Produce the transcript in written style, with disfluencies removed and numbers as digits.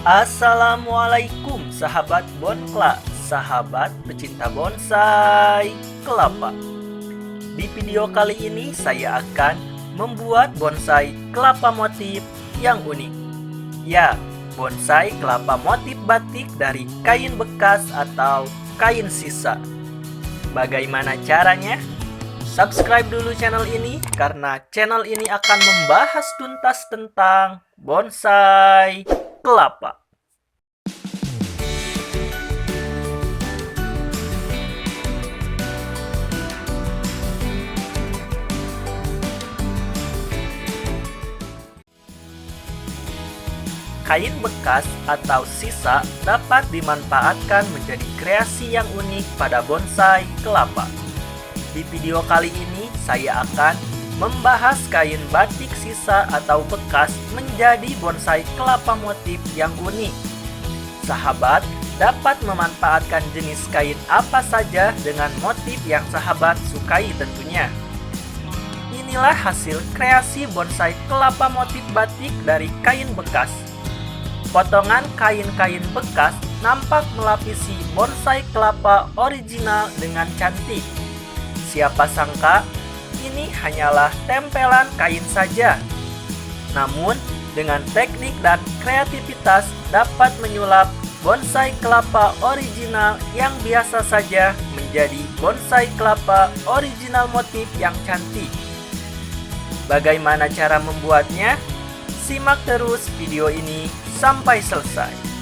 Assalamualaikum sahabat Bonkla, sahabat pecinta bonsai kelapa. Di video kali ini saya akan membuat bonsai kelapa motif yang unik. Ya, bonsai kelapa motif batik dari kain bekas atau kain sisa. Bagaimana caranya? Subscribe dulu channel ini karena channel ini akan membahas tuntas tentang bonsai kelapa. Kain bekas atau sisa dapat dimanfaatkan menjadi kreasi yang unik pada bonsai kelapa. Di video kali ini saya akan membahas kain batik sisa atau bekas menjadi bonsai kelapa motif yang unik. Sahabat dapat memanfaatkan jenis kain apa saja dengan motif yang sahabat sukai tentunya. Inilah hasil kreasi bonsai kelapa motif batik dari kain bekas. Potongan kain-kain bekas nampak melapisi bonsai kelapa original dengan cantik. Siapa sangka ini hanyalah tempelan kain saja. Namun, dengan teknik dan kreativitas dapat menyulap bonsai kelapa original yang biasa saja menjadi bonsai kelapa original motif yang cantik. Bagaimana cara membuatnya? Simak terus video ini sampai selesai.